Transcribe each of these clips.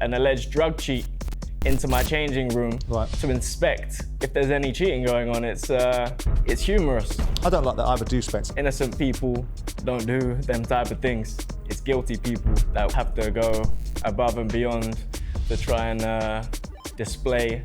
an alleged drug cheat into my changing room to inspect if there's any cheating going on. It's humorous. I don't like that either, do Spence. Innocent people don't do them type of things. It's guilty people that have to go above and beyond to try and display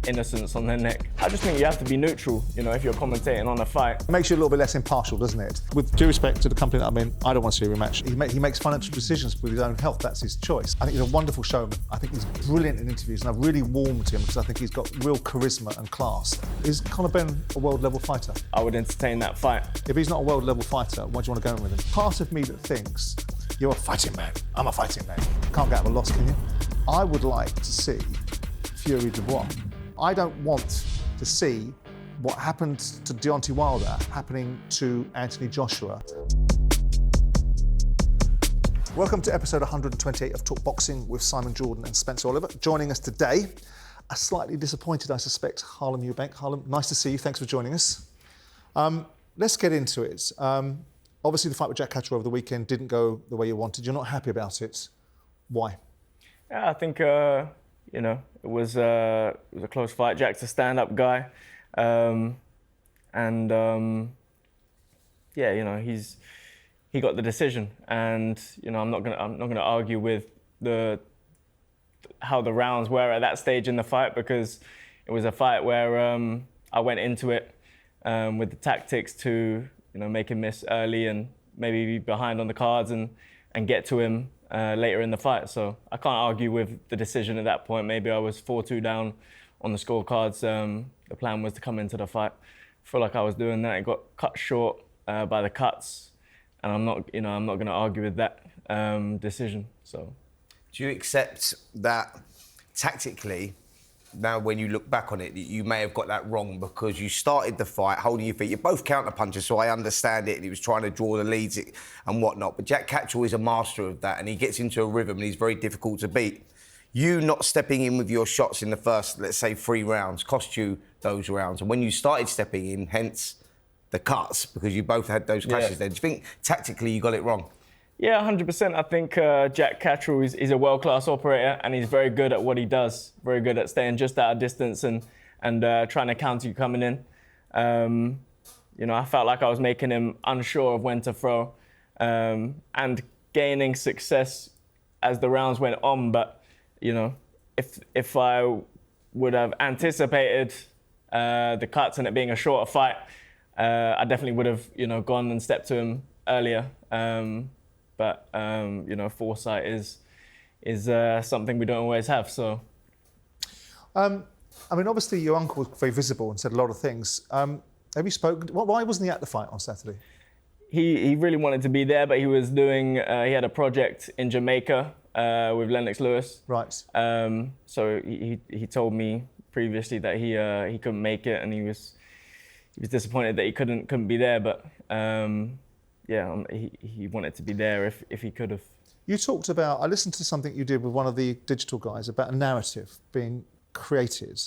innocence on their neck. I just think you have to be neutral, you know, if you're commentating on a fight. It makes you a little bit less impartial, doesn't it? With due respect to the company that I'm in, I don't want to see a rematch. He makes financial decisions with his own health. That's his choice. I think he's a wonderful showman. I think he's brilliant in interviews, and I've really warmed to him because I think he's got real charisma and class. Is Conor Benn a world-level fighter? I would entertain that fight. If he's not a world-level fighter, why do you want to go in with him? Part of me that thinks, you're a fighting man. I'm a fighting man. Can't get out of a loss, can you? I would like to see Fury Dubois. I don't want to see what happened to Deontay Wilder happening to Anthony Joshua. Welcome to episode 128 of Talk Boxing with Simon Jordan and Spencer Oliver. Joining us today, a slightly disappointed, I suspect, Harlem Eubank. Harlem, nice to see you. Thanks for joining us. Let's get into it. Obviously, the fight with Catterall over the weekend didn't go the way you wanted. You're not happy about it. Why? Yeah, I think, you know, it was a close fight. Jack's a stand-up guy. Yeah, you know, he got the decision, and you know, I'm not gonna argue with how the rounds were at that stage in the fight, because it was a fight where I went into it with the tactics to, you know, make him miss early and maybe be behind on the cards and get to him later in the fight. So I can't argue with the decision at that point. Maybe I was 4-2 down on the scorecards. The plan was to come into the fight. I feel like I was doing that. It got cut short by the cuts, and I'm not going to argue with that decision. So, do you accept that tactically, now when you look back on it, you may have got that wrong because you started the fight holding your feet? You're both counter-punchers, so I understand it. He was trying to draw the leads and whatnot. But Jack Catterall is a master of that, and he gets into a rhythm, and he's very difficult to beat. You not stepping in with your shots in the first, let's say, 3 rounds, cost you those rounds. And when you started stepping in, hence the cuts, because you both had those clashes there, do you think tactically you got it wrong? Yeah, 100%. I think Jack Catterall is a world-class operator, and he's very good at what he does. Very good at staying just out of distance and trying to counter you coming in. You know, I felt like I was making him unsure of when to throw and gaining success as the rounds went on. But, you know, if I would have anticipated the cuts and it being a shorter fight, I definitely would have, you know, gone and stepped to him earlier. But you know, foresight is something we don't always have. So, I mean, obviously your uncle was very visible and said a lot of things. Have you spoken? Why wasn't he at the fight on Saturday? He really wanted to be there, but he was doing. He had a project in Jamaica with Lennox Lewis. Right. So he told me previously that he couldn't make it, and he was disappointed that he couldn't be there, but. Yeah, he wanted to be there if he could have. You talked about, I listened to something you did with one of the digital guys about a narrative being created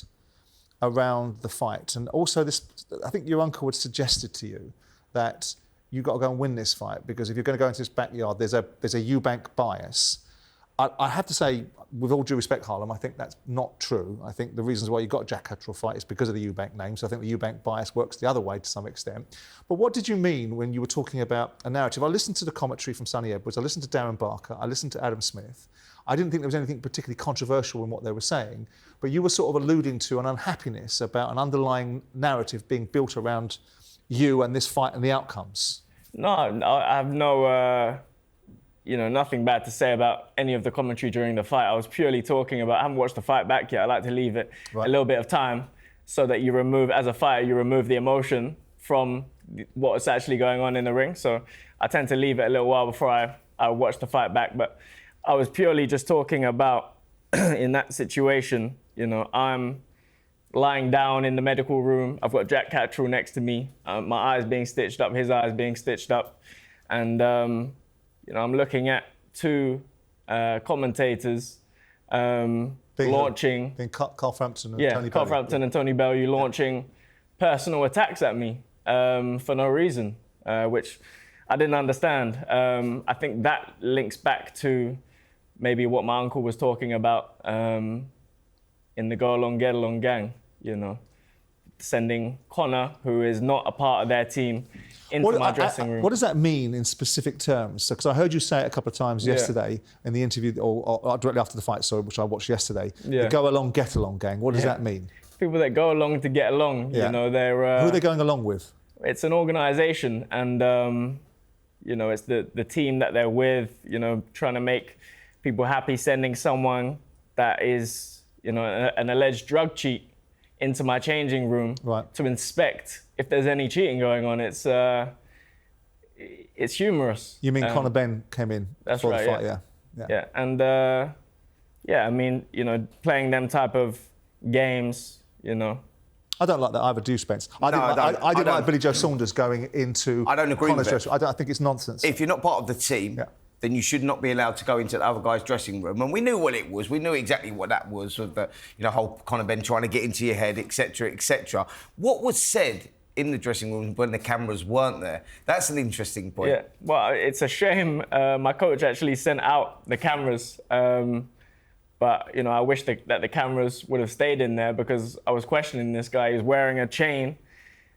around the fight. And also this, I think your uncle had suggested to you that you've got to go and win this fight, because if you're going to go into this backyard, there's a Eubank bias. I have to say, with all due respect, Harlem, I think that's not true. I think the reasons why you got a Jack Catterall fight is because of the Eubank name, so I think the Eubank bias works the other way to some extent. But what did you mean when you were talking about a narrative? I listened to the commentary from Sonny Edwards, I listened to Darren Barker, I listened to Adam Smith. I didn't think there was anything particularly controversial in what they were saying, but you were sort of alluding to an unhappiness about an underlying narrative being built around you and this fight and the outcomes. No, I have no... you know, nothing bad to say about any of the commentary during the fight. I was purely talking about, I haven't watched the fight back yet. I like to leave it a little bit of time so that as a fighter, you remove the emotion from what's actually going on in the ring. So I tend to leave it a little while before I watch the fight back. But I was purely just talking about, in that situation, you know, I'm lying down in the medical room. I've got Jack Catterall next to me. My eyes being stitched up, his eyes being stitched up. And, you know, I'm looking at 2 commentators launching... Being Carl Frampton and Tony Bellew. Carl Frampton and Tony Bellew launching personal attacks at me for no reason, which I didn't understand. I think that links back to maybe what my uncle was talking about in the Go Along, Get Along gang, you know, sending Conor, who is not a part of their team, into my dressing room. What does that mean in specific terms? Because I heard you say it a couple of times yesterday in the interview, or directly after the fight, sorry, which I watched yesterday. The Go Along, Get Along gang. What does that mean? People that go along to get along, you know, they're... Who are they going along with? It's an organisation, and, you know, it's the team that they're with, you know, trying to make people happy, sending someone that is, you know, an alleged drug cheat into my changing room to inspect if there's any cheating going on. It's humorous. You mean Conor Benn came in before the fight? Yeah. And I mean, you know, playing them type of games, you know. I don't like that either, do you, Spence? I didn't like Billy Joe Saunders going into I don't agree with it. I think it's nonsense. If you're not part of the team, then you should not be allowed to go into the other guy's dressing room. And we knew what it was. We knew exactly what that was, with the, you know, whole Conor Benn trying to get into your head, etc., etc. What was said in the dressing room when the cameras weren't there? That's an interesting point. Yeah, well, it's a shame. My coach actually sent out the cameras. But, you know, I wish that the cameras would have stayed in there, because I was questioning this guy. He was wearing a chain,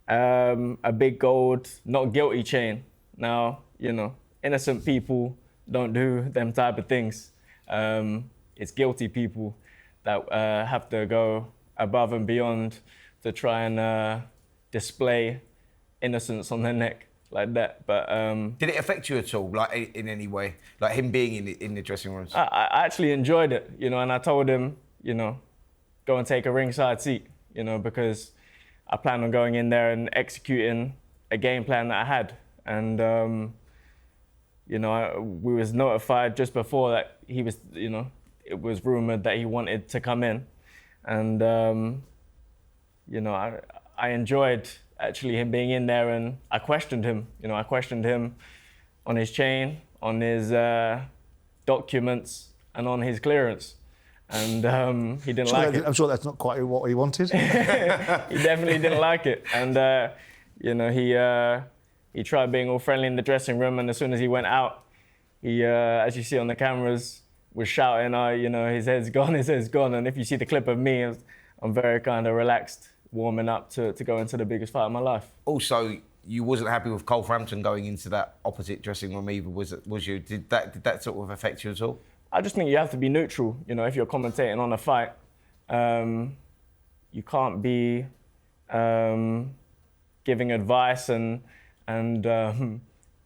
a big gold not guilty chain. Now, you know, innocent people don't do them type of things. It's guilty people that have to go above and beyond to try and display innocence on their neck like that. But did it affect you at all, like in any way, like him being in the dressing rooms? I actually enjoyed it, you know, and I told him, you know, go and take a ringside seat, you know, because I plan on going in there and executing a game plan that I had. And you know, we was notified just before that he was, you know, it was rumored that he wanted to come in, and you know, I enjoyed actually him being in there, and I questioned him. You know, I questioned him on his chain, on his documents, and on his clearance. And he didn't like it. I'm sure that's not quite what he wanted. He definitely didn't like it. And, you know, he tried being all friendly in the dressing room, and as soon as he went out, he, as you see on the cameras, was shouting, you know, his head's gone, his head's gone. And if you see the clip of me, I'm very kind of relaxed, warming up to go into the biggest fight of my life. Also, you wasn't happy with Cole Frampton going into that opposite dressing room either, was you? Did that sort of affect you at all? I just think you have to be neutral. You know, if you're commentating on a fight, you can't be giving advice and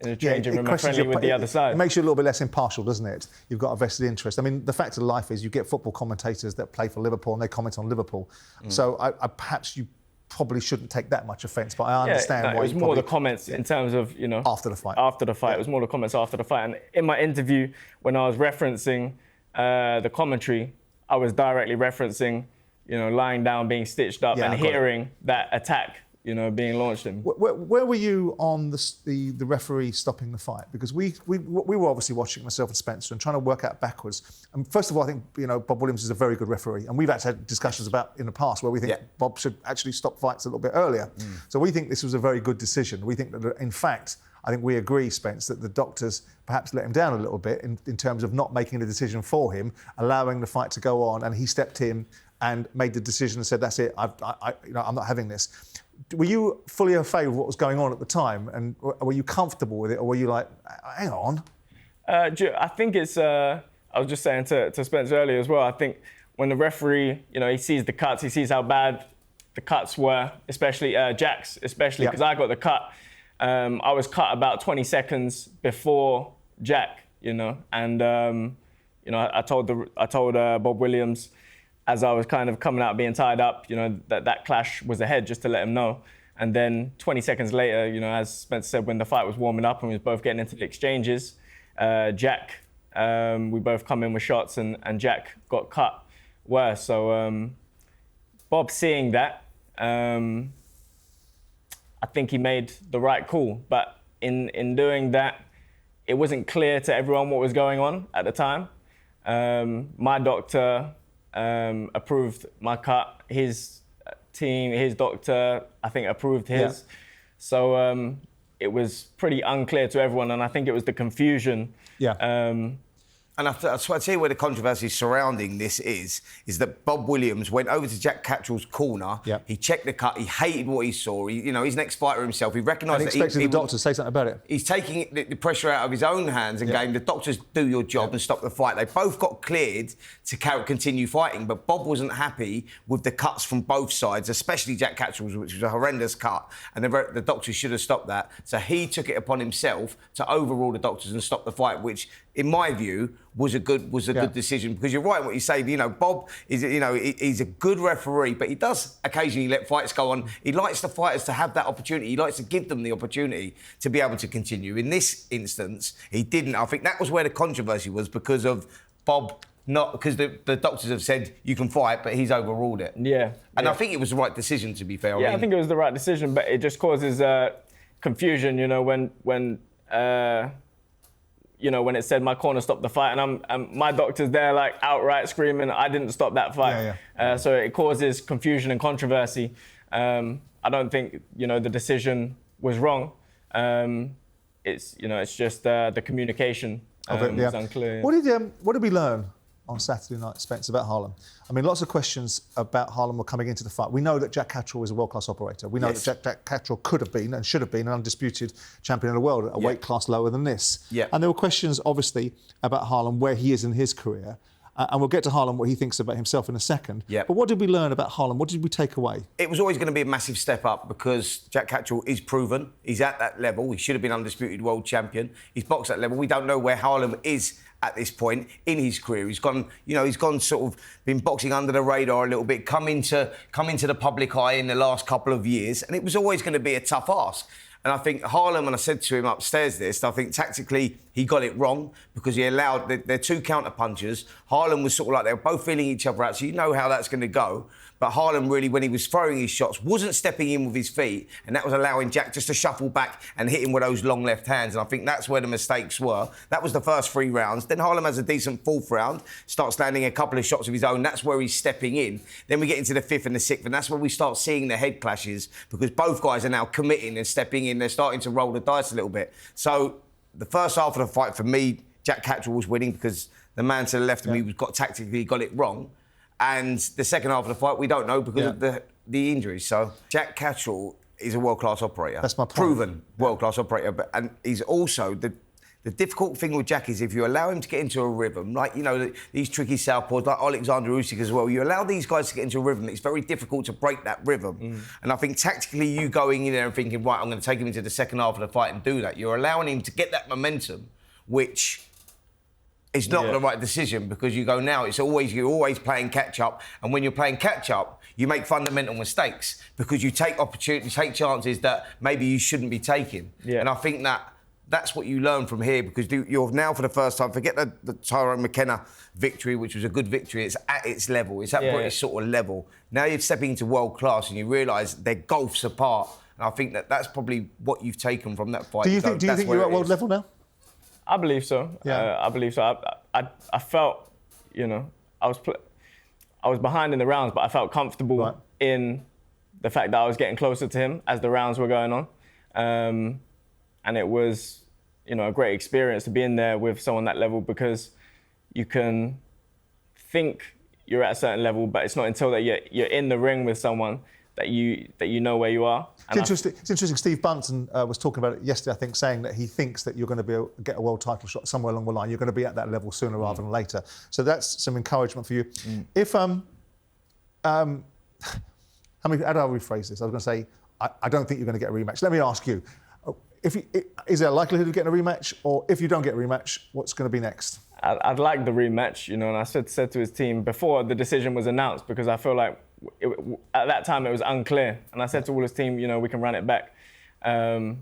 in a changing room and friendly with the other side. It makes you a little bit less impartial, doesn't it? You've got a vested interest. I mean, the fact of life is you get football commentators that play for Liverpool and they comment on Liverpool. So perhaps you probably shouldn't take that much offence, but I understand why. It was more the comments in terms of, you know... After the fight. After the fight. It was more the comments after the fight. And in my interview, when I was referencing the commentary, I was directly referencing, you know, lying down, being stitched up and hearing that attack, you know, being launched in. Where were you on the referee stopping the fight? Because we were obviously watching, myself and Spencer, and trying to work out backwards. And first of all, I think, you know, Bob Williams is a very good referee, and we've actually had discussions about in the past where we think Bob should actually stop fights a little bit earlier. So we think this was a very good decision. We think that, in fact, I think we agree, Spence, that the doctors perhaps let him down a little bit in terms of not making the decision for him, allowing the fight to go on, and he stepped in and made the decision and said, "That's it. You know, I'm not having this." Were you fully in favour of what was going on at the time, and were you comfortable with it, or were you like, hang on? I think it's, I was just saying to Spence earlier as well, I think when the referee, you know, he sees the cuts, he sees how bad the cuts were, especially Jack's, especially because I got the cut. I was cut about 20 seconds before Jack, you know, and, you know, I told Bob Williams, as I was kind of coming out being tied up, you know, that clash was ahead, just to let him know. And then 20 seconds later, you know, as Spencer said, when the fight was warming up and we was both getting into the exchanges, Jack, we both come in with shots and Jack got cut worse. So Bob seeing that, I think he made the right call. But in doing that, it wasn't clear to everyone what was going on at the time. My doctor approved my cut. His team, his doctor, I think approved his. So it was pretty unclear to everyone, and I think it was the confusion. And I'll tell you where the controversy surrounding this is that Bob Williams went over to Jack Catterall's corner. Yep. He checked the cut. He hated what he saw. He's an ex-fighter himself. He recognised and that expected the doctor to say something about it. He's taking the pressure out of his own hands and going, the doctors do your job and stop the fight. They both got cleared to continue fighting, but Bob wasn't happy with the cuts from both sides, especially Jack Catterall's, which was a horrendous cut, and the doctors should have stopped that. So he took it upon himself to overrule the doctors and stop the fight, which, in my view, was a good decision, because you're right in what you say. Bob is, he's a good referee, but he does occasionally let fights go on. He likes the fighters to have that opportunity. He likes to give them the opportunity to be able to continue. In this instance, he didn't. I think that was where the controversy was, because of Bob because the doctors have said you can fight, but he's overruled it. Yeah. And I think it was the right decision, to be fair. Yeah, I think it was the right decision, but it just causes confusion, when when it said my corner stopped the fight, and my doctor's there like outright screaming, I didn't stop that fight. So it causes confusion and controversy. I don't think the decision was wrong. It's just the communication was unclear. What did we learn on Saturday night, Spence, about Harlem? I mean, lots of questions about Harlem were coming into the fight. We know that Jack Catterall is a world-class operator. We know that Jack Catterall could have been and should have been an undisputed champion of the world at a weight class lower than this. And there were questions, obviously, about Harlem, where he is in his career. And we'll get to Harlem, what he thinks about himself in a second. But what did we learn about Harlem? What did we take away? It was always going to be a massive step up, because Jack Catterall is proven. He's at that level. He should have been undisputed world champion. He's boxed at that level. We don't know where Harlem is at this point in his career. He's gone sort of been boxing under the radar a little bit, come into the public eye in the last couple of years, and it was always going to be a tough ask. And I think Harlem, and I said to him upstairs I think tactically he got it wrong, because he allowed their two counter-punchers. Harlem was sort of like they were both feeling each other out, so you know how that's going to go. But Harlem really, when he was throwing his shots, wasn't stepping in with his feet, and that was allowing Jack just to shuffle back and hit him with those long left hands. And I think that's where the mistakes were. That was the first 3 rounds. Then Harlem has a decent 4th round, starts landing a couple of shots of his own. That's where he's stepping in. Then we get into the 5th and the 6th, and that's where we start seeing the head clashes, because both guys are now committing and stepping in. They're starting to roll the dice a little bit. So the first half of the fight, for me, Jack Catterall was winning, because the man to the left of me tactically got it wrong. And the second half of the fight, we don't know, because of the injuries. So Jack Catterall is a world-class operator. That's my point. Proven world-class operator. And he's also... The difficult thing with Jack is if you allow him to get into a rhythm, like, these tricky southpaws, like Alexander Usyk as well, you allow these guys to get into a rhythm, it's very difficult to break that rhythm. And I think tactically, you going in there and thinking, right, I'm going to take him into the second half of the fight and do that, you're allowing him to get that momentum, which... It's not the right decision, because you go now, you're always playing catch-up, and when you're playing catch-up, you make fundamental mistakes, because you take opportunities, take chances that maybe you shouldn't be taking. And I think that's what you learn from here, because you're now, for the first time, forget the Tyrone McKenna victory, which was a good victory, it's at its level, it's at British sort of level. Now you're stepping into world class, and you realise they're gulfs apart, and I think that's probably what you've taken from that fight. Do you think you're at world level now? I believe so. I believe so. I felt, I was behind in the rounds, but I felt comfortable in the fact that I was getting closer to him as the rounds were going on. And it was, a great experience to be in there with someone that level, because you can think you're at a certain level, but it's not until that you're in the ring with someone that you know where you are. It's interesting. Steve Bunton was talking about it yesterday, I think, saying that he thinks that you're going to get a world title shot somewhere along the line. You're going to be at that level sooner rather than later. So that's some encouragement for you. If how do I rephrase this? I was going to say, I don't think you're going to get a rematch. Let me ask you, is there a likelihood of getting a rematch, or if you don't get a rematch, what's going to be next? I'd like the rematch, and I said to his team before the decision was announced, because I feel like at that time it was unclear, and I said to all his team, we can run it back. But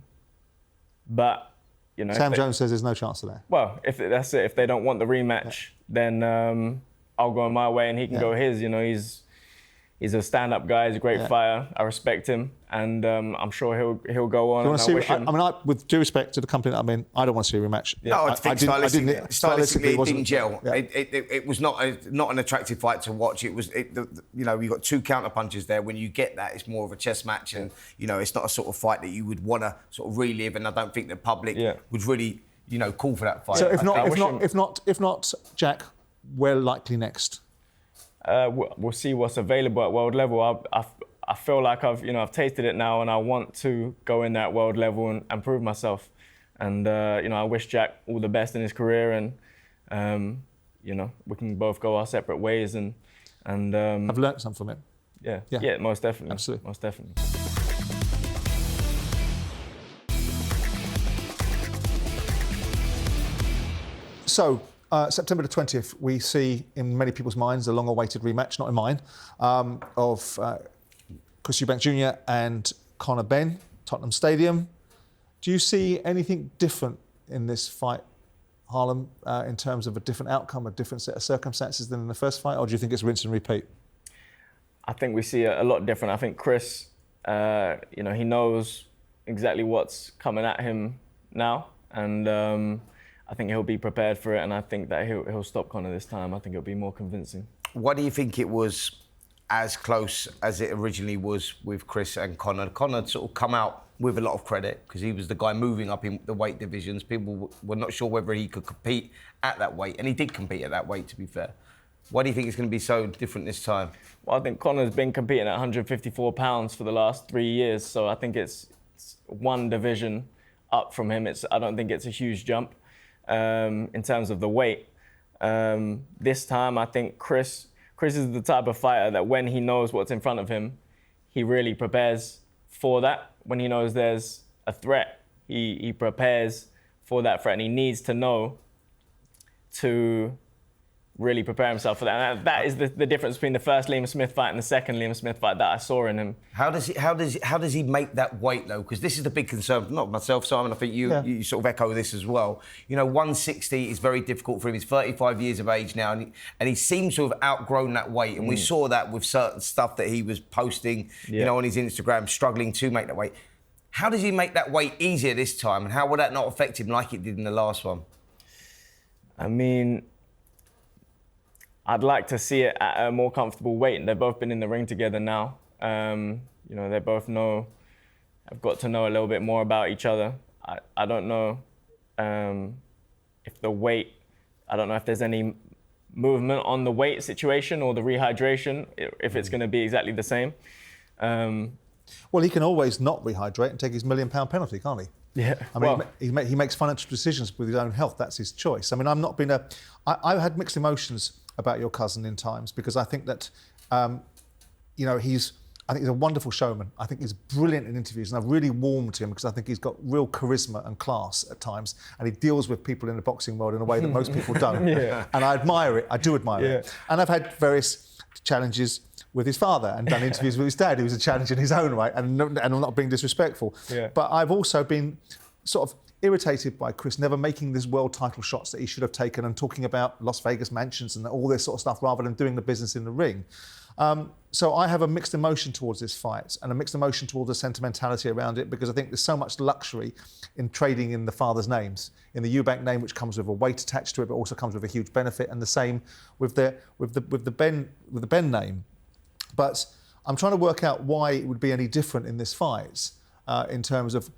Sam Jones says there's no chance of that. Well, if that's it, if they don't want the rematch, then I'll go my way and he can go his. He's a stand-up guy. He's a great fighter. I respect him, and I'm sure he'll go on. With due respect to the company that I'm in, I don't want to see a rematch. No, I think stylistically it didn't gel. It was not an attractive fight to watch. It was, you got 2 counter-punches there. When you get that, it's more of a chess match, and it's not a sort of fight that you would want to sort of relive. And I don't think the public would really, call for that fight. So if not Jack, we're likely next. We'll see what's available at world level. I feel like I've tasted it now, and I want to go in there at world level and prove myself. And I wish Jack all the best in his career, and we can both go our separate ways. And I've learnt something from him. Yeah, most definitely. Absolutely. Most definitely. So, September the 20th, we see in many people's minds a long-awaited rematch, not in mine, of Chris Eubank Jr. and Conor Benn, Tottenham Stadium. Do you see anything different in this fight, Harlem, in terms of a different outcome, a different set of circumstances than in the first fight, or do you think it's rinse and repeat? I think we see a lot different. I think Chris, he knows exactly what's coming at him now, and I think he'll be prepared for it, and I think that he'll stop Conor this time. I think it'll be more convincing. Why do you think it was as close as it originally was with Chris and Conor? Conor sort of come out with a lot of credit because he was the guy moving up in the weight divisions. People were not sure whether he could compete at that weight, and he did compete at that weight, to be fair. Why do you think it's going to be so different this time? Well, I think Conor's been competing at 154 pounds for the last 3 years, so I think it's one division up from him. I don't think it's a huge jump in terms of the weight. This time, I think Chris is the type of fighter that when he knows what's in front of him, he really prepares for that. When he knows there's a threat, he prepares for that threat, and he needs to know to really prepare himself for that. And that is the difference between the first Liam Smith fight and the second Liam Smith fight that I saw in him. How does he make that weight though? Because this is the big concern, not myself, Simon. I think you sort of echo this as well. 160 is very difficult for him. He's 35 years of age now, and he seems to have outgrown that weight. And we saw that with certain stuff that he was posting, on his Instagram, struggling to make that weight. How does he make that weight easier this time, and how will that not affect him like it did in the last one? I mean, I'd like to see it at a more comfortable weight. They've both been in the ring together now. They both have got to know a little bit more about each other. I don't know if the weight, I don't know if there's any movement on the weight situation or the rehydration, if it's going to be exactly the same. Well, he can always not rehydrate and take his £1 million penalty, can't he? Yeah. I mean, he makes financial decisions with his own health. That's his choice. I mean, I've had mixed emotions about your cousin in times because I think that, he's a wonderful showman. I think he's brilliant in interviews, and I've really warmed to him because I think he's got real charisma and class at times, and he deals with people in the boxing world in a way that most people don't. And I admire it. I do admire it. And I've had various challenges with his father and done interviews with his dad, who was a challenge in his own right, and I'm not being disrespectful. But I've also been sort of irritated by Chris never making these world title shots that he should have taken and talking about Las Vegas mansions and all this sort of stuff rather than doing the business in the ring. So I have a mixed emotion towards this fight and a mixed emotion towards the sentimentality around it because I think there's so much luxury in trading in the father's names, in the Eubank name, which comes with a weight attached to it, but also comes with a huge benefit, and the same with the Benn name. But I'm trying to work out why it would be any different in this fight in terms of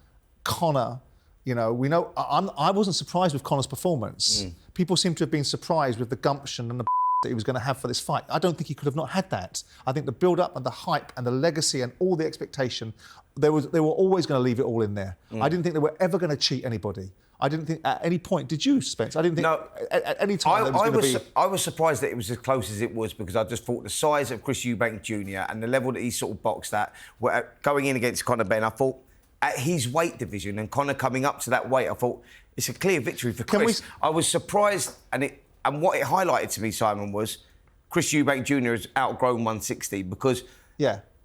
Conor. We know I wasn't surprised with Conor's performance. People seem to have been surprised with the gumption and the that he was going to have for this fight. I don't think he could have not had that. I think the build-up and the hype and the legacy and all the expectation, they were always going to leave it all in there. I didn't think they were ever going to cheat anybody. I didn't think at any point, did you, Spence? I didn't think at any time there was going to be... I was surprised that it was as close as it was because I just thought the size of Chris Eubank Jr. and the level that he sort of boxed at, going in against Conor Benn, I thought at his weight division and Conor coming up to that weight, I thought it's a clear victory for Chris. I was surprised, and what it highlighted to me, Simon, was Chris Eubank Jr. has outgrown 160 because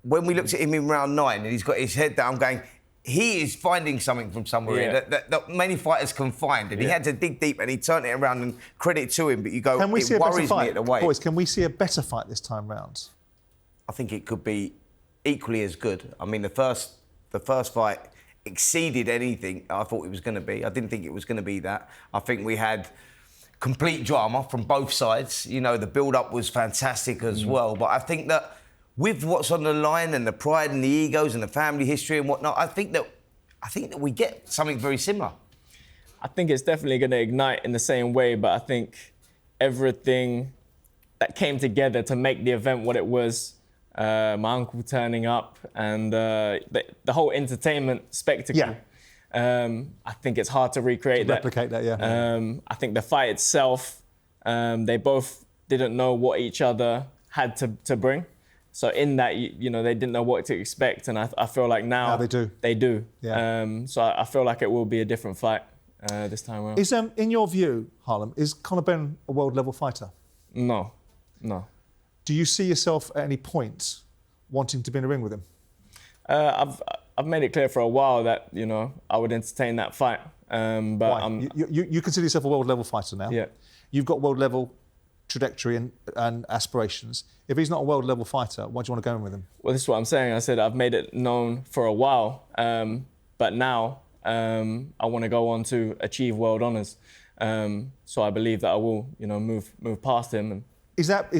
when we looked at him in round 9 and he's got his head down going, he is finding something from somewhere here that many fighters can find. And he had to dig deep and he turned it around, and credit to him, but you go, it worries me at the weight. Boys, can we see a better fight this time round? I think it could be equally as good. I mean, the first fight exceeded anything I thought it was going to be. I didn't think it was going to be that. I think we had complete drama from both sides. The build-up was fantastic as well. But I think that with what's on the line and the pride and the egos and the family history and whatnot, I think that we get something very similar. I think it's definitely going to ignite in the same way, but I think everything that came together to make the event what it was, my uncle turning up and the whole entertainment spectacle. Yeah. I think it's hard to recreate that. Replicate that, yeah. I think the fight itself, they both didn't know what each other had to bring. So in that, you know, they didn't know what to expect, and I feel like now they do. They do. Yeah. So I feel like it will be a different fight this time around. Is in your view, Harlem, is Conor Benn a world level fighter? No. Do you see yourself at any point wanting to be in a ring with him? I've made it clear for a while that, you know, I would entertain that fight. But why? You consider yourself a world level fighter now. Yeah. You've got world level trajectory and aspirations. If he's not a world level fighter, why do you want to go in with him? Well, this is what I'm saying. I said I've made it known for a while, but now I want to go on to achieve world honours. So I believe that I will, you know, move past him. And Is that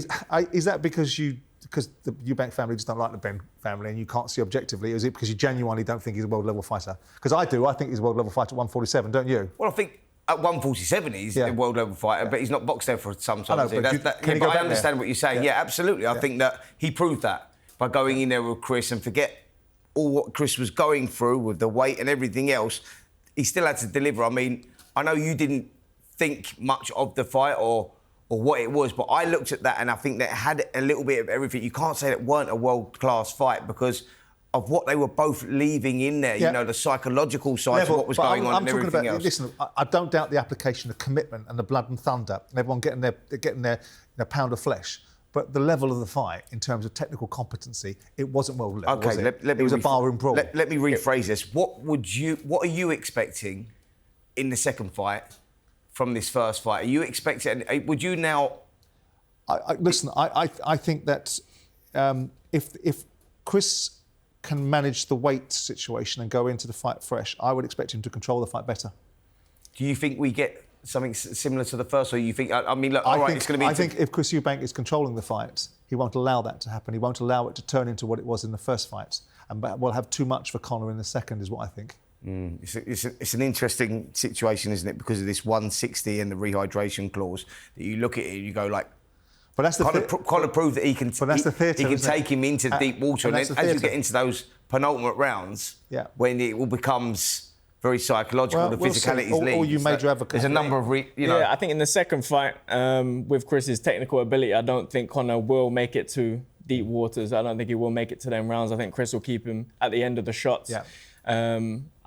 because the Eubank family just don't like the Benn family and you can't see objectively? Or is it because you genuinely don't think he's a world level fighter? Because I do. I think he's a world level fighter at 147, don't you? Well, I think at 147 he's a world level fighter, but he's not boxed there for some time. I know, but I understand what you're saying. Yeah, absolutely. I think that he proved that by going in there with Chris, and forget all what Chris was going through with the weight and everything else. He still had to deliver. I mean, I know you didn't think much of the fight or what it was, but I looked at that and I think that it had a little bit of everything. You can't say it weren't a world-class fight because of what they were both leaving in there, you know, the psychological side of what was going on and everything else. Listen, I don't doubt the application of commitment and the blood and thunder and everyone getting their pound of flesh. But the level of the fight, in terms of technical competency, it wasn't world level, was it? It was a barroom brawl. Let me rephrase this. What are you expecting in the second fight from this first fight? Are you expecting? Would you now? Listen, I think that if Chris can manage the weight situation and go into the fight fresh, I would expect him to control the fight better. Do you think we get something similar to the first, or you think? I mean, look, it's going to be. I think if Chris Eubank is controlling the fight, he won't allow that to happen. He won't allow it to turn into what it was in the first fight, and we'll have too much for Conor in the second, is what I think. It's an interesting situation, isn't it? Because of this 160 and the rehydration clause, that you look at it and you go like, but that's Conor proved that he can. But that's the theatre. He can take him into deep water, and then as you get into those penultimate rounds, when it all becomes very psychological, the physicality is all you major advocates. There's a number of Yeah, I think in the second fight, with Chris's technical ability, I don't think Conor will make it to deep waters. I don't think he will make it to them rounds. I think Chris will keep him at the end of the shots. Yeah.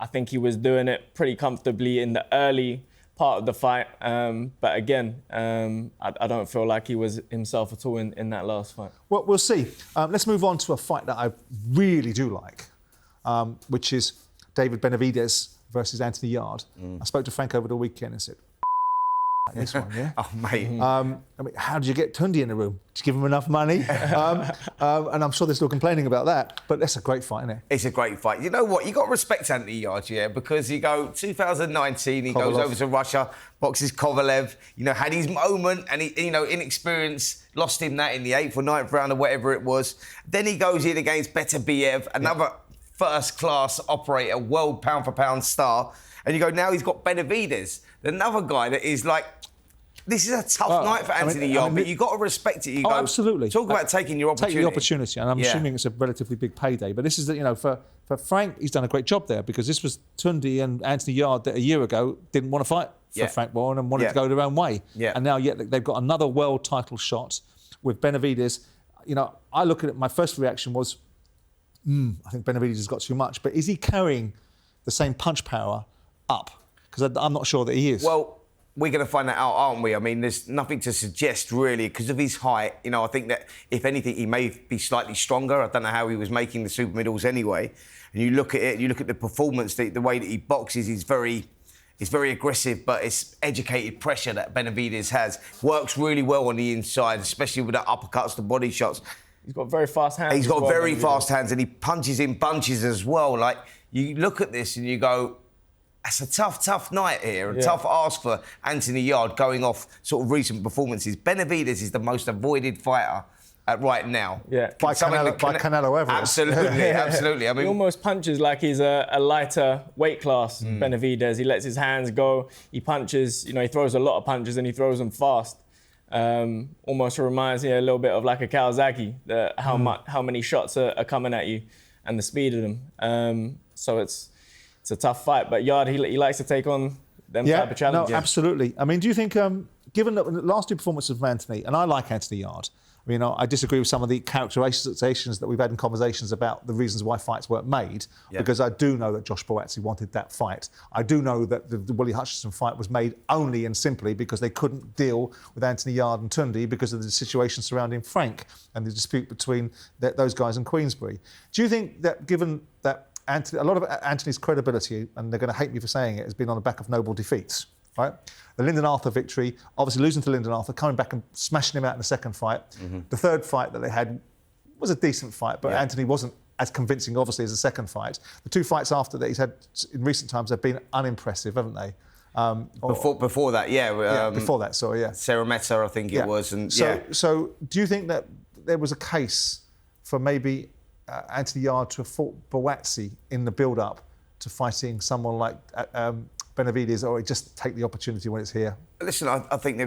I think he was doing it pretty comfortably in the early part of the fight. But again, I don't feel like he was himself at all in that last fight. Well, we'll see. Let's move on to a fight that I really do like, which is David Benavidez versus Anthony Yarde. I spoke to Frank over the weekend and said, this one, yeah? Oh, mate. I mean, how did you get Tundi in the room? Did you give him enough money? And I'm sure they're still complaining about that, but that's a great fight, isn't it? It's a great fight. You know what? You got to respect Anthony Yarde, yeah, because 2019, he goes over to Russia, boxes Kovalev, you know, had his moment, and he, you know, inexperience, lost him that in the 8th or 9th round or whatever it was. Then he goes in against Benavidez, another first-class operator, world pound-for-pound star, and you go, now he's got Benavidez, another guy that is like, this is a tough night for Anthony Yarde, but you've got to respect it. You go, absolutely. Talk about taking your opportunity. Take the opportunity, and I'm assuming it's a relatively big payday. But this is, you know, for Frank, he's done a great job there, because this was Tundi and Anthony Yarde that a year ago didn't want to fight for Frank Warren and wanted to go their own way. Yeah. And now they've got another world title shot with Benavidez. You know, I look at it, my first reaction was, I think Benavidez has got too much. But is he carrying the same punch power up? Because I'm not sure that he is. Well, we're going to find that out, aren't we? I mean, there's nothing to suggest, really, because of his height. You know, I think that, if anything, he may be slightly stronger. I don't know how he was making the super middles anyway. And you look at it, you look at the performance, the way that he boxes, he's very aggressive, but it's educated pressure that Benavidez has. Works really well on the inside, especially with the uppercuts, the body shots. He's got very fast hands. He's got very fast hands, and he punches in bunches as well. Like, you look at this and you go, that's a tough night here, a tough ask for Anthony Yarde going off sort of recent performances. Benavidez is the most avoided fighter right now. Yeah. By Canelo Everest. Absolutely, absolutely. I mean, he almost punches like he's a lighter weight class, Benavidez. He lets his hands go, he punches, he throws a lot of punches and he throws them fast. Almost reminds me a little bit of like a Kawasaki, how many shots are coming at you and the speed of them. So it's a tough fight, but Yarde, he likes to take on them type of challenges. No, absolutely. I mean, do you think, given the last two performances of Anthony, and I like Anthony Yarde, I mean, I disagree with some of the characterizations that we've had in conversations about the reasons why fights weren't made, because I do know that Josh Boatsy wanted that fight. I do know that the Willie Hutchinson fight was made only and simply because they couldn't deal with Anthony Yarde and Tunde because of the situation surrounding Frank and the dispute between those guys and Queensberry. Do you think that, given that a lot of Anthony's credibility, and they're going to hate me for saying it, has been on the back of noble defeats, right? The Lyndon Arthur victory, obviously losing to Lyndon Arthur, coming back and smashing him out in the second fight. The third fight that they had was a decent fight, but Anthony wasn't as convincing, obviously, as the second fight. The two fights after that he's had in recent times have been unimpressive, haven't they? Before that, before that, sorry, Sarah Meta, I think it was. And so do you think that there was a case for maybe Anthony Yarde to have fought Boatsy in the build-up to fighting someone like Benavidez, or just take the opportunity when it's here? Listen, I think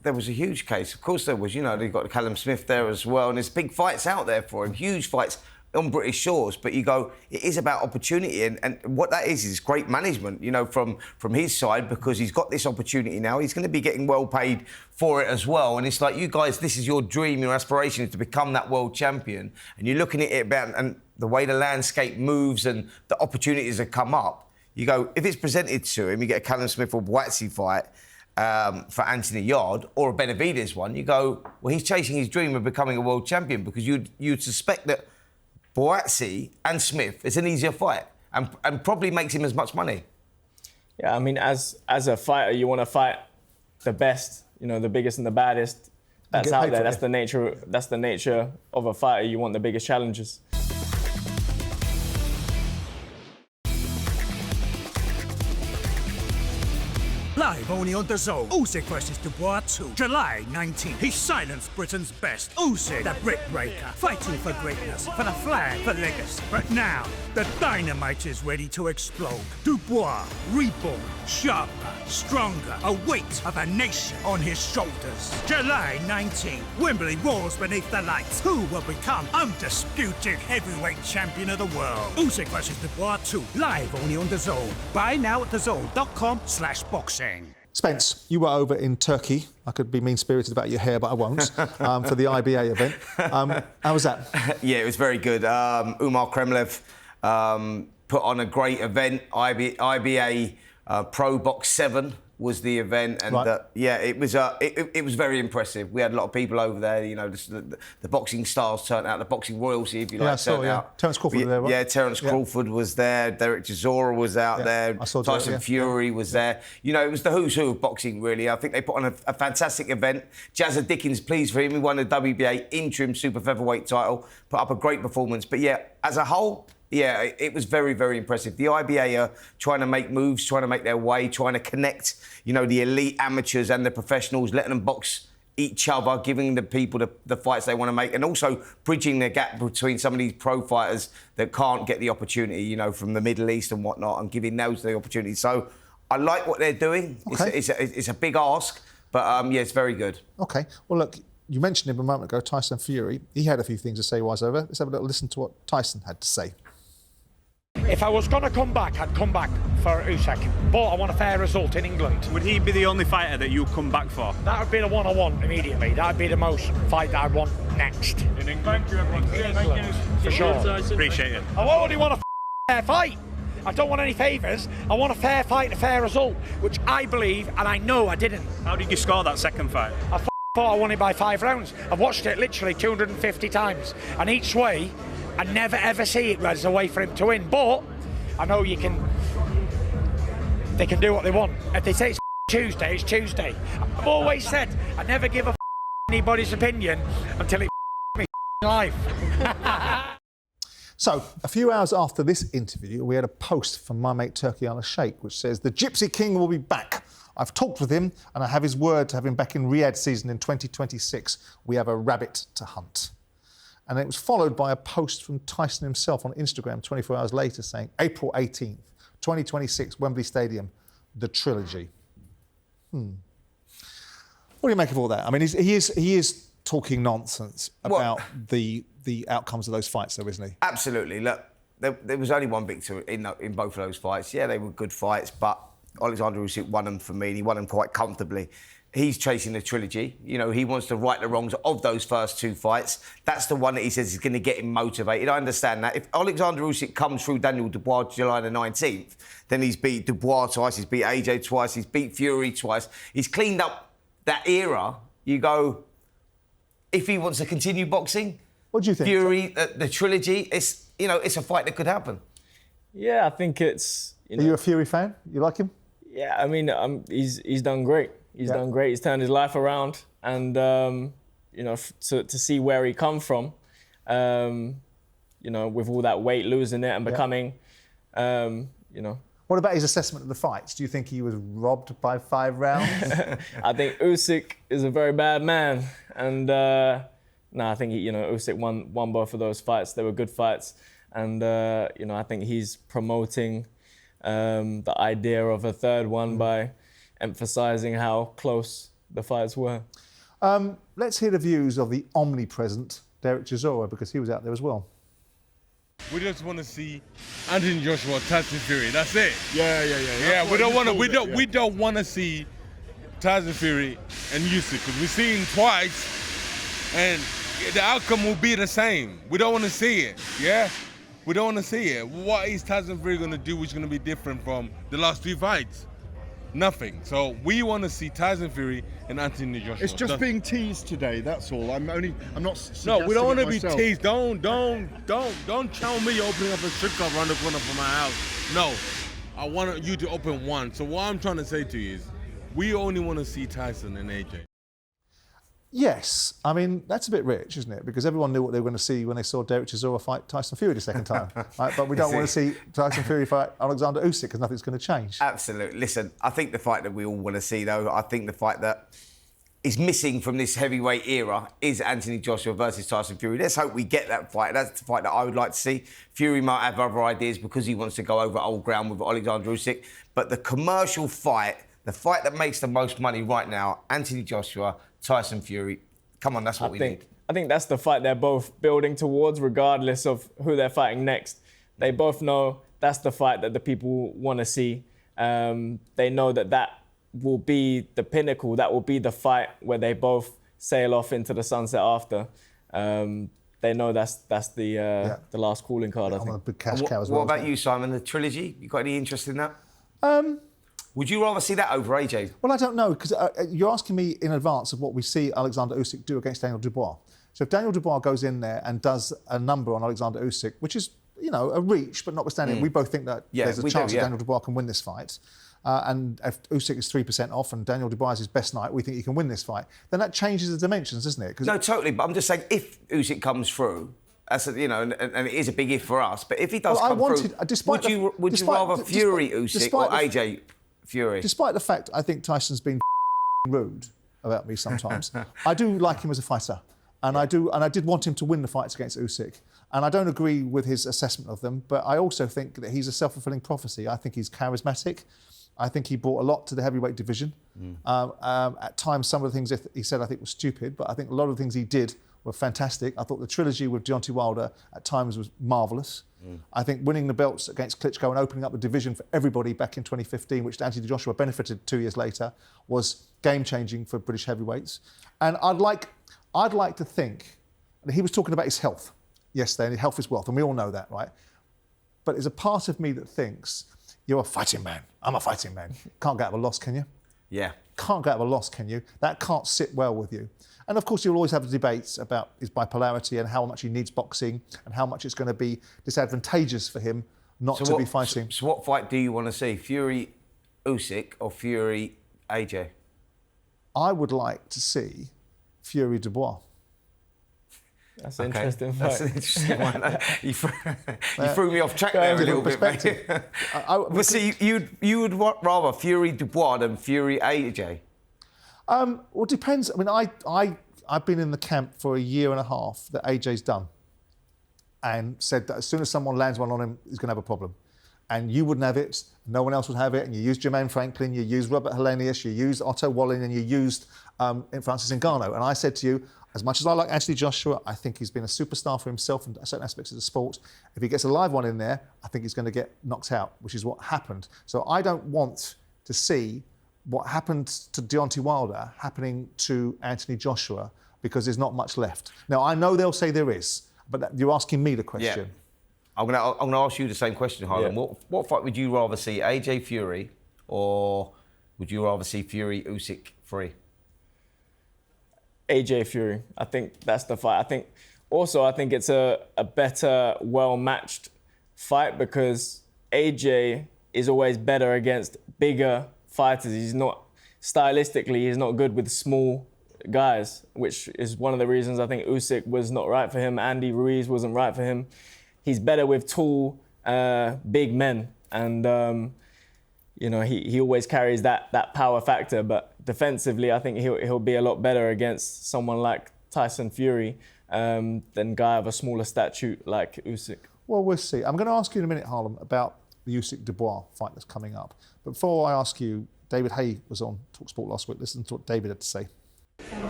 there was a huge case. Of course there was. They've got Callum Smith there as well, and there's big fights out there for him, huge fights on British shores. But you go, it is about opportunity, and what that is great management, from his side, because he's got this opportunity now. He's going to be getting well paid for it as well. And it's like, you guys, this is your dream, your aspiration is to become that world champion, and you're looking at it and the way the landscape moves and the opportunities that come up. You go, if it's presented to him, you get a Callum Smith or Boatsy fight for Anthony Yarde, or a Benavidez one, you go, well, he's chasing his dream of becoming a world champion, because you'd suspect that Boatsy and Smith is an easier fight and probably makes him as much money. Yeah, I mean, as a fighter, you want to fight the best, the biggest and the baddest that's out there. That's the nature of a fighter. You want the biggest challenges. Live only on DAZN. Usyk versus Dubois 2, July 19th. He silenced Britain's best. Usyk, the brick breaker, fighting for greatness, for the flag, for legacy. But now, the dynamite is ready to explode. Dubois, reborn, sharper, stronger, a weight of a nation on his shoulders. July 19th, Wembley roars beneath the lights. Who will become undisputed heavyweight champion of the world? Usyk versus Dubois 2, live only on DAZN. Buy now at DAZN.com/boxing. Spence, you were over in Turkey. I could be mean-spirited about your hair, but I won't, for the IBA event. How was that? Yeah, it was very good. Umar Kremlev put on a great event. IBA Pro Box 7 was the event, and it was very impressive. We had a lot of people over there. The boxing stars turned out, the boxing royalty, if you like, turned out. Terence Crawford was there, right? Yeah, Terence Crawford was there. Derek Chisora was out there. Tyson Fury was there. It was the who's who of boxing, really. I think they put on a fantastic event. Jazza Dickens, pleased for him. He won the WBA interim super featherweight title. Put up a great performance. But as a whole, it was very, very impressive. The IBA are trying to make moves, trying to make their way, trying to connect, the elite amateurs and the professionals, letting them box each other, giving the people the fights they want to make, and also bridging the gap between some of these pro fighters that can't get the opportunity, from the Middle East and whatnot, and giving those the opportunity. So I like what they're doing. Okay. It's a big ask, but it's very good. Okay. Well, look, you mentioned him a moment ago, Tyson Fury. He had a few things to say while I was over. Let's have a little listen to what Tyson had to say. If I was going to come back, I'd come back for Usyk. But I want a fair result in England. Would he be the only fighter that you'd come back for? That would be the one I want immediately. That would be the most fight that I'd want next. In England? Thank you, everyone. In England, for sure. Appreciate it. I only want a fair fight. I don't want any favours. I want a fair fight and a fair result, which I believe, and I know I didn't. How did you score that second fight? I thought I won it by 5 rounds. I've watched it literally 250 times. And each way, I never ever see it as a way for him to win. But I know they can do what they want. If they say it's Tuesday, it's Tuesday. I've always said I never give a anybody's opinion until it's me life. So, a few hours after this interview, we had a post from my mate Turkey Al Sheikh, which says, "The Gypsy King will be back. I've talked with him and I have his word to have him back in Riyadh season in 2026. We have a rabbit to hunt." And it was followed by a post from Tyson himself on Instagram 24 hours later saying, April 18th, 2026, Wembley Stadium, the trilogy. What do you make of all that? I mean, he is talking nonsense about the outcomes of those fights, though, isn't he? Absolutely. Look, there was only one victory in both of those fights. Yeah, they were good fights, but Alexander Usyk won them for me, and he won them quite comfortably. He's chasing the trilogy. You know, he wants to right the wrongs of those first two fights. That's the one that he says is going to get him motivated. I understand that. If Alexander Usyk comes through Daniel Dubois July the 19th, then he's beat Dubois twice, he's beat AJ twice, he's beat Fury twice. He's cleaned up that era. You go, if he wants to continue boxing, what do you think? Fury, the trilogy, it's a fight that could happen. Yeah, I think it's... Are you a Fury fan? You like him? Yeah, I mean, he's done great. He's done great. He's turned his life around, and to see where he come from, with all that weight, losing it and becoming, What about his assessment of the fights? Do you think he was robbed by 5 rounds? I think Usyk is a very bad man, and I think Usyk won both of those fights. They were good fights, and I think he's promoting the idea of a third one by emphasising how close the fights were. Let's hear the views of the omnipresent Derek Chisora, because he was out there as well. We just want to see Anthony Joshua, Tyson Fury. That's it. Yeah. We don't want to see Tyson Fury and Usyk, because we've seen twice, and the outcome will be the same. We don't want to see it. Yeah. We don't want to see it. What is Tyson Fury going to do which is going to be different from the last 2 fights? Nothing. So we want to see Tyson Fury and Anthony Joshua. It's just being teased today. That's all. I'm not. No, we don't want to be myself. teased. Don't tell me you're opening up a strip club around the corner from my house. No, I want you to open one. So what I'm trying to say to you is, we only want to see Tyson and AJ. Yes, I mean, that's a bit rich, isn't it? Because everyone knew what they were going to see when they saw Derek Chisora fight Tyson Fury the second time. Right? But we don't want to see Tyson Fury fight Alexander Usyk, because nothing's going to change. Absolutely. Listen, I think the fight that we all want to see, though, I think the fight that is missing from this heavyweight era is Anthony Joshua versus Tyson Fury. Let's hope we get that fight. That's the fight that I would like to see. Fury might have other ideas because he wants to go over old ground with Alexander Usyk. But the commercial fight, the fight that makes the most money right now, Anthony Joshua, Tyson Fury, come on, that's what we need. I think that's the fight they're both building towards, regardless of who they're fighting next. They both know that's the fight that the people want to see. They know that will be the pinnacle. That will be the fight where they both sail off into the sunset after. They know that's the last calling card, I think. I'm a big cash cow as well. What about you, Simon? The trilogy? You got any interest in that? Would you rather see that over AJ? Well, I don't know, because you're asking me in advance of what we see Alexander Usyk do against Daniel Dubois. So if Daniel Dubois goes in there and does a number on Alexander Usyk, which is, a reach, but notwithstanding, we both think that there's a chance that Daniel Dubois can win this fight. And if Usyk is 3% off and Daniel Dubois is his best night, we think he can win this fight. Then that changes the dimensions, doesn't it? No, totally. But I'm just saying, if Usyk comes through, and it is a big if for us, but if he does come through, would you rather Fury Usyk or AJ Fury? Despite the fact I think Tyson's been rude about me sometimes, I do like him as a fighter. And I did want him to win the fights against Usyk. And I don't agree with his assessment of them, but I also think that he's a self-fulfilling prophecy. I think he's charismatic. I think he brought a lot to the heavyweight division. At times, some of the things he said I think were stupid, but I think a lot of the things he did were fantastic. I thought the trilogy with Deontay Wilder at times was marvellous. I think winning the belts against Klitschko and opening up the division for everybody back in 2015, which Anthony Joshua benefited 2 years later, was game-changing for British heavyweights. And I'd like to think, and he was talking about his health yesterday, and health is wealth, and we all know that, right? But there's a part of me that thinks, you're a fighting man. I'm a fighting man. Can't get out of a loss, can you? Yeah. Can't get out of a loss, can you? That can't sit well with you. And of course, you'll always have the debates about his bipolarity and how much he needs boxing and how much it's going to be disadvantageous for him not to be fighting. So what fight do you want to see? Fury Usyk or Fury AJ? I would like to see Fury Dubois. That's an interesting fight. That's an interesting one. You threw me off track there a little bit, mate. But see, you would rather Fury Dubois than Fury AJ? Well, it depends. I mean, I've been in the camp for a year and a half that AJ's done. and said that as soon as someone lands one on him, he's going to have a problem. And you wouldn't have it, no one else would have it, and you used Jermaine Franklin, you used Robert Helenius, you used Otto Wallin, and you used Francis Ngannou. And I said to you, as much as I like Anthony Joshua, I think he's been a superstar for himself in certain aspects of the sport. If he gets a live one in there, I think he's going to get knocked out, which is what happened. So I don't want to see what happened to Deontay Wilder happening to Anthony Joshua, because there's not much left. Now, I know they'll say there is, but you're asking me the question. Yeah. I'm gonna ask you the same question, Harlem. Yeah. What fight would you rather see, AJ Fury, or would you rather see Fury Usyk 3? AJ Fury. I think that's the fight. I think it's a better, well-matched fight, because AJ is always better against bigger fighters. He's not good with small guys, which is one of the reasons I think Usyk was not right for him. Andy Ruiz wasn't right for him. He's better with tall, big men, and he always carries that power factor. But defensively, I think he'll be a lot better against someone like Tyson Fury than a guy of a smaller stature like Usyk. Well, we'll see. I'm going to ask you in a minute, Harlem, about the Usyk Dubois fight that's coming up. But before I ask you, David Hay was on talkSPORT last week. Listen to what David had to say.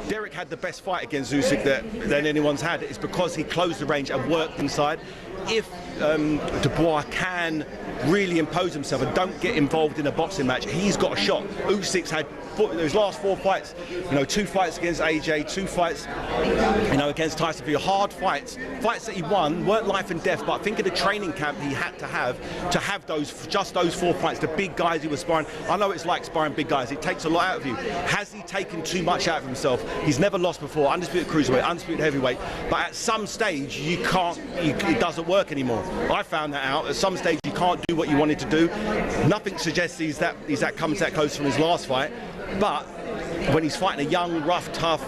Derek had the best fight against Usyk than anyone's had. It's because he closed the range and worked inside. If Dubois can really impose himself and don't get involved in a boxing match, he's got a shot. Usyk's had his last 4 fights, 2 fights against AJ, 2 fights, against Tyson Fury, hard fights that he won, weren't life and death, but I think in the training camp he had to have those 4 fights, the big guys he was sparring. I know it's like sparring big guys, it takes a lot out of you. Has he taken too much out of himself? He's never lost before, undisputed cruiserweight, undisputed heavyweight, but at some stage it doesn't work anymore. I found that out. At some stage you can't do what you wanted to do. Nothing suggests he's comes that close from his last fight. But when he's fighting a young, rough, tough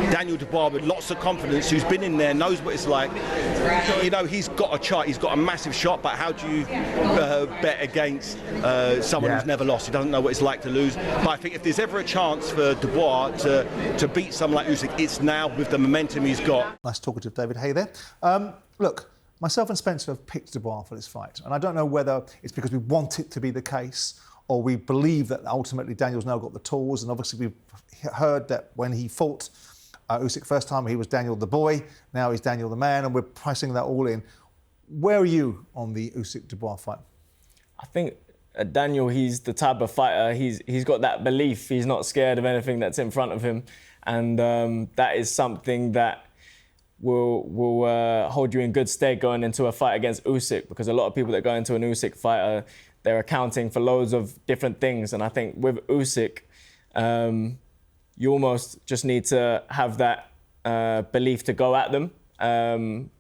Daniel Dubois with lots of confidence, who's been in there, knows what it's like, he's got a chart, he's got a massive shot, but how do you bet against someone who's never lost, who doesn't know what it's like to lose? But I think if there's ever a chance for Dubois to beat someone like Usyk, it's now with the momentum he's got. Nice talking to David Hay there. Look, myself and Spencer have picked Dubois for this fight, and I don't know whether it's because we want it to be the case, or we believe that ultimately Daniel's now got the tools. And obviously we've heard that when he fought Usyk first time, he was Daniel the boy. Now he's Daniel the man, and we're pricing that all in. Where are you on the Usyk-Dubois fight? I think Daniel, he's the type of fighter, he's got that belief. He's not scared of anything that's in front of him. And that is something that will hold you in good stead going into a fight against Usyk, because a lot of people that go into an Usyk fight they're accounting for loads of different things. And I think with Usyk, you almost just need to have that belief to go at them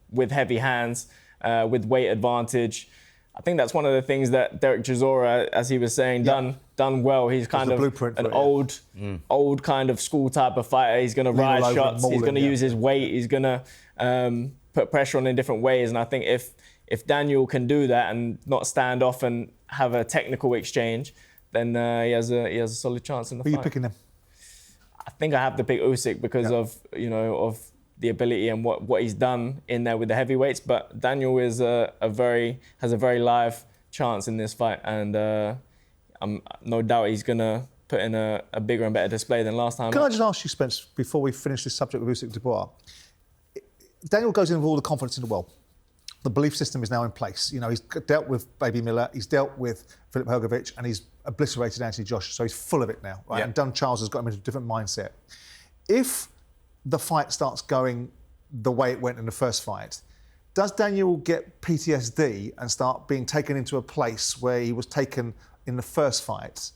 with heavy hands, with weight advantage. I think that's one of the things that Derek Chisora, as he was saying, done well. He's kind of an old kind of school type of fighter. He's going to ride shots. He's going to use his weight. He's going to put pressure on in different ways. And I think if Daniel can do that and not stand off and have a technical exchange, then he has a solid chance in the fight. Who are you picking them? I think I have to pick Usyk because of the ability and what he's done in there with the heavyweights. But Daniel is has a very live chance in this fight, and I'm no doubt he's gonna put in a bigger and better display than last time. Can I just ask you, Spence, before we finish this subject with Usyk Dubois? Daniel goes in with all the confidence in the world. The belief system is now in place. He's dealt with Baby Miller, he's dealt with Filip Hrgovic, and he's obliterated Anthony Joshua, so he's full of it now, right? Yeah. And Don Charles has got him into a different mindset. If the fight starts going the way it went in the first fight, does Daniel get PTSD and start being taken into a place where he was taken in the first fight?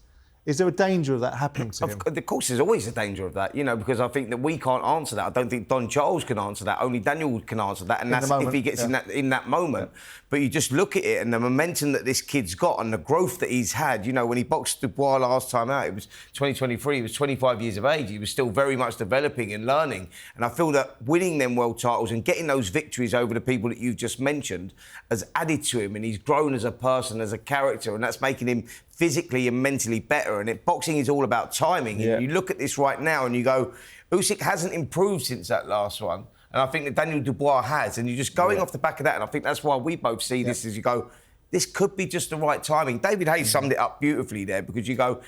Is there a danger of that happening to him? Of course, there's always a danger of that, because I think that we can't answer that. I don't think Don Charles can answer that. Only Daniel can answer that, and that's if he gets in that moment. Yeah. But you just look at it and the momentum that this kid's got and the growth that he's had. When he boxed Dubois last time out, it was 2023. He was 25 years of age. He was still very much developing and learning. And I feel that winning them world titles and getting those victories over the people that you've just mentioned has added to him, and he's grown as a person, as a character, and that's making him physically and mentally better. And boxing is all about timing. Yeah. And you look at this right now and you go, Usyk hasn't improved since that last one. And I think that Daniel Dubois has. And you're just going off the back of that. And I think that's why we both see this as you go, this could be just the right timing. David Hayes summed it up beautifully there because you go,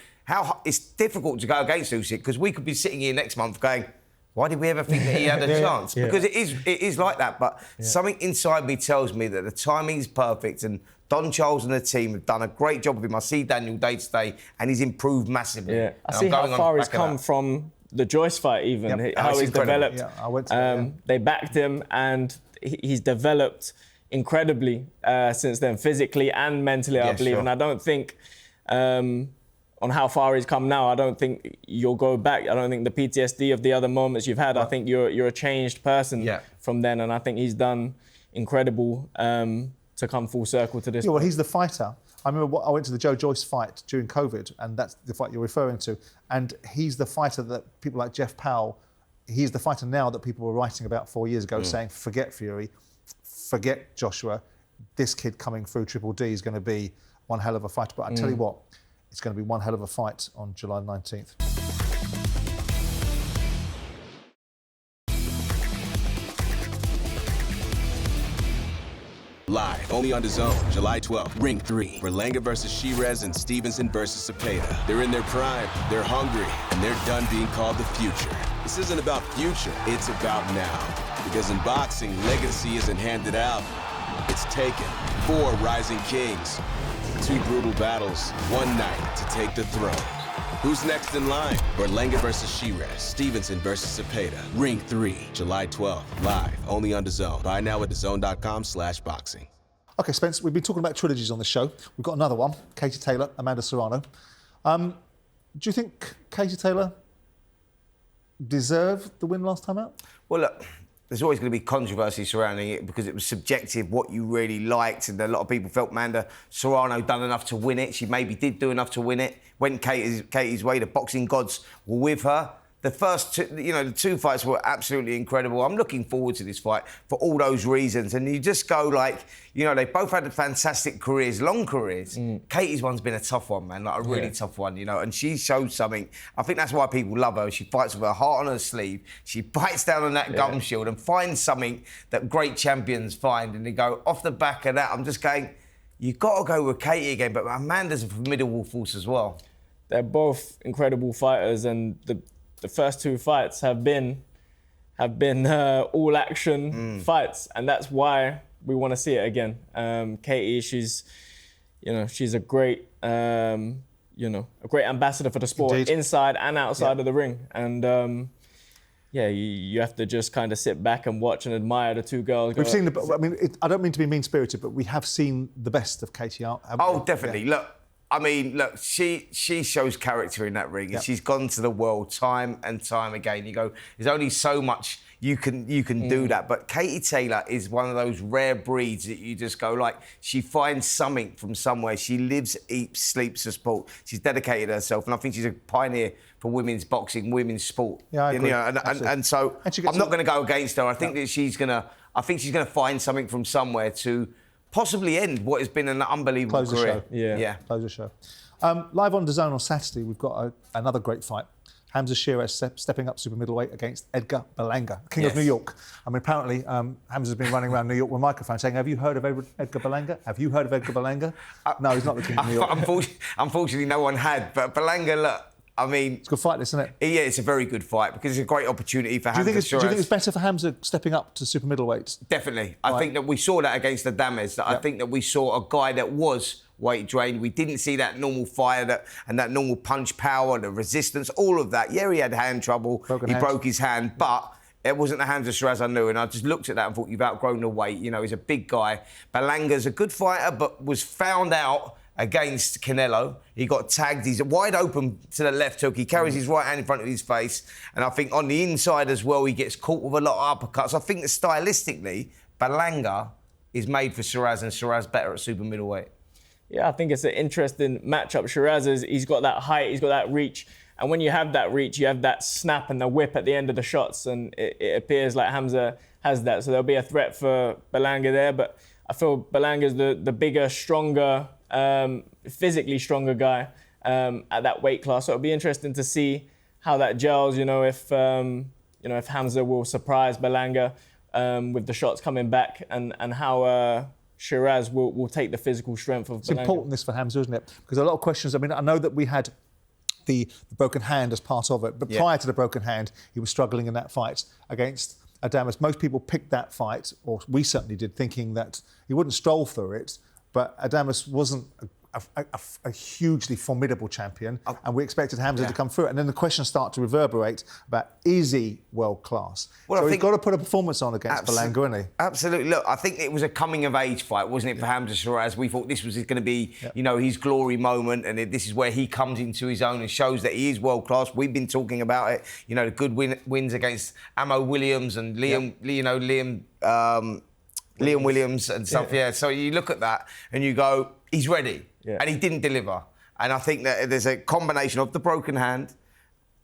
it's difficult to go against Usyk because we could be sitting here next month going, why did we ever think that he had a chance? Because it is like that. But something inside me tells me that the timing is perfect and Don Charles and the team have done a great job of him. I see Daniel day to day and he's improved massively. Yeah, I see how far he's come from the Joyce fight even, how he's developed. Yeah, I went to that, They backed him and he's developed incredibly since then, physically and mentally, I believe. Sure. And I don't think, on how far he's come now, I don't think you'll go back. I don't think the PTSD of the other moments you've had, I think you're a changed person from then. And I think he's done incredible to come full circle to this. Yeah, well, he's the fighter. I remember I went to the Joe Joyce fight during COVID, and that's the fight you're referring to. And he's the fighter that people like Jeff Powell, he's the fighter now that people were writing about 4 years ago, saying, forget Fury, forget Joshua. This kid coming through Triple D is going to be one hell of a fighter. But I tell you what, it's going to be one hell of a fight on July 19th. Live, only on DAZN, July 12th. Ring 3, Berlanga versus Shirez and Stevenson versus Cepeda. They're in their prime, they're hungry, and they're done being called the future. This isn't about future, it's about now. Because in boxing, legacy isn't handed out, it's taken. 4 rising kings, 2 brutal battles, 1 night to take the throne. Who's next in line? Berlanga versus Shirez, Stevenson versus Cepeda. Ring 3, July 12th. Live, only on DAZN. Buy now at DAZN.com/boxing. OK, Spence, we've been talking about trilogies on the show. We've got another one, Katie Taylor, Amanda Serrano. Do you think Katie Taylor deserved the win last time out? Well, look, there's always going to be controversy surrounding it because it was subjective what you really liked, and a lot of people felt Amanda Serrano done enough to win it. She maybe did do enough to win it. Went Katie's way. The boxing gods were with her. The first two, the 2 fights were absolutely incredible. I'm looking forward to this fight for all those reasons. And you just go like, they both had fantastic careers, long careers. Katie's one's been a tough one, man, like a really tough one, and she showed something. I think that's why people love her. She fights with her heart on her sleeve. She bites down on that gum shield and finds something that great champions find. And they go, off the back of that, I'm just going, you've got to go with Katie again, but Amanda's a formidable force as well. They're both incredible fighters, and the first 2 fights have been all action fights, and that's why we want to see it again. Katie, she's a great ambassador for the sport. Indeed. Inside and outside of the ring, and you have to just kind of sit back and watch and admire the 2 girls. We've seen I don't mean to be mean-spirited, but we have seen the best of Katie. Definitely. Yeah. Look, she shows character in that ring, and she's gone to the world time and time again. You go, there's only so much you can do that. But Katie Taylor is one of those rare breeds that you just go like, she finds something from somewhere. She lives, eats, sleeps for sport. She's dedicated herself, and I think she's a pioneer for women's boxing, women's sport. Yeah, I agree. And so I'm not going to go against her. I think that she's gonna find something from somewhere to possibly end what has been an unbelievable career. Yeah. Close the show. Live on DAZN on Saturday, we've got another great fight. Hamza Shirez stepping up super middleweight against Edgar Berlanga, King of New York. I mean, apparently, Hamza's been running around New York with a microphone saying, have you heard of Edgar Berlanga? Have you heard of Edgar Berlanga? No, he's not the King of New York. Unfortunately, no one had. But Berlanga, look, I mean... It's a good fight, isn't it? Yeah, it's a very good fight because it's a great opportunity for Hamza Shirez. Do you think it's better for Hamza stepping up to super middleweights? Definitely. I think that we saw that against the Adames. I think that we saw a guy that was weight drained. We didn't see that normal fire and that normal punch power, the resistance, all of that. Yeah, he had hand trouble. He broke his hand, but it wasn't the Hamza Shirez I knew. And I just looked at that and thought, you've outgrown the weight. He's a big guy. Berlanga's a good fighter, but was found out against Canelo. He got tagged. He's wide open to the left hook. He carries his right hand in front of his face. And I think on the inside as well, he gets caught with a lot of uppercuts. I think that stylistically, Berlanga is made for Shirez, and Shirez better at super middleweight. Yeah, I think it's an interesting matchup. Shirez, he's got that height, he's got that reach. And when you have that reach, you have that snap and the whip at the end of the shots. And it appears like Hamza has that. So there'll be a threat for Berlanga there. But I feel Berlanga's the bigger, stronger, physically stronger guy at that weight class. So it'll be interesting to see how that gels. If Hamza will surprise Berlanga with the shots coming back, and how Shiraz will take the physical strength of It's Berlanga. important this for Hamza, isn't it? Because a lot of questions. I mean, I know that we had the broken hand as part of it, but prior to the broken hand, he was struggling in that fight against Adames. Most people picked that fight, or we certainly did, thinking that he wouldn't stroll through it, but Adames wasn't a hugely formidable champion, and we expected Hamza to come through it. And then the questions start to reverberate about, is he world class? Well, so I he's think got to put a performance on against Berlanga, isn't he? Absolutely. Look, I think it was a coming of age fight, wasn't it, for Hamza Shiraz? We thought this was going to be, you know, his glory moment, and this is where he comes into his own and shows that he is world class. We've been talking about it, you know, the good wins against Amo Williams and Liam Williams and stuff. Yeah. So you look at that and you go, he's ready. Yeah. And he didn't deliver. And I think that there's a combination of the broken hand,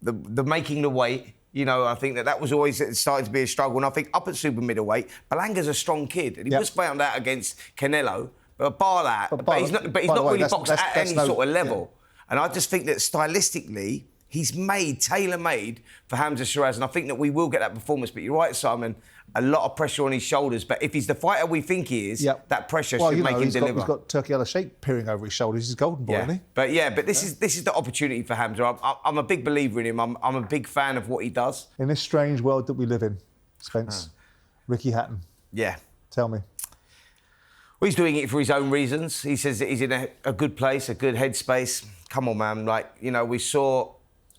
the making the weight. You know, I think that was always starting to be a struggle. And I think up at super middleweight, Berlanga's a strong kid. And he was found out against Canelo. But bar that, but he's not really boxed at any sort of level. Yeah. And I just think that stylistically, he's tailor-made for Hamza Shiraz. And I think that we will get that performance. But you're right, Simon, a lot of pressure on his shoulders. But if he's the fighter we think he is, that pressure should make him deliver. He's got Turkey Al Sheikh peering over his shoulders. He's golden boy, isn't he? But this is the opportunity for Hamza. I'm a big believer in him. I'm a big fan of what he does. In this strange world that we live in, Spence, Ricky Hatton. Yeah. Tell me. Well, he's doing it for his own reasons. He says that he's in a good place, a good headspace. Come on, man. Like, you know, we saw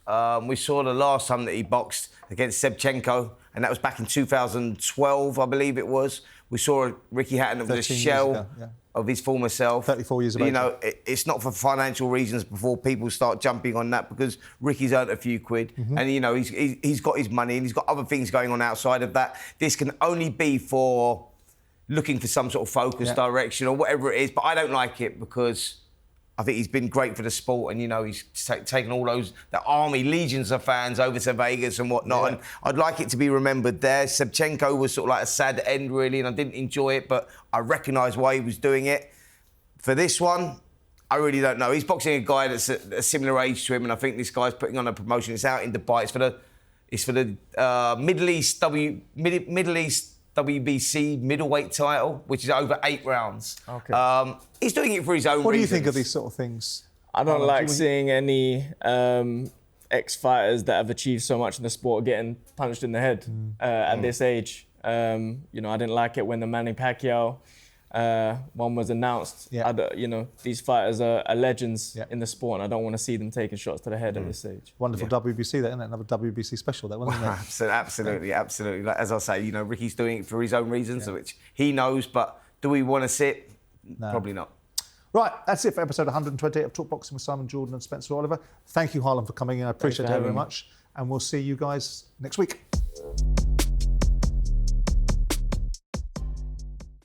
the last time that he boxed against Sebchenko, and that was back in 2012, I believe it was. We saw Ricky Hatton that was a shell of his former self. 34 years of age. You know, it's not for financial reasons before people start jumping on that, because Ricky's earned a few quid, and, you know, he's got his money and he's got other things going on outside of that. This can only be for looking for some sort of focus, direction, or whatever it is. But I don't like it, because I think he's been great for the sport, and, you know, he's taken all the army, legions of fans over to Vegas and whatnot, and I'd like it to be remembered there. Sebchenko was sort of like a sad end, really, and I didn't enjoy it, but I recognise why he was doing it. For this one, I really don't know. He's boxing a guy that's a similar age to him, and I think this guy's putting on a promotion. It's out in Dubai. It's for the Middle East WBC middleweight title, which is over 8 rounds. Okay. He's doing it for his own reasons. What do you think of these sort of things? I don't like seeing any ex-fighters that have achieved so much in the sport getting punched in the head at this age. You know, I didn't like it when the Manny Pacquiao one was announced. You know, these fighters are legends in the sport, and I don't want to see them taking shots to the head at this age. Wonderful WBC, that, isn't it? Another WBC special, that wasn't it? Absolutely. Like, as I say, you know, Ricky's doing it for his own reasons, which he knows, but do we want to sit? No. Probably not. Right, that's it for episode 128 of Talk Boxing with Simon Jordan and Spencer Oliver. Thank you, Harlem, for coming in. I appreciate it very much. And we'll see you guys next week.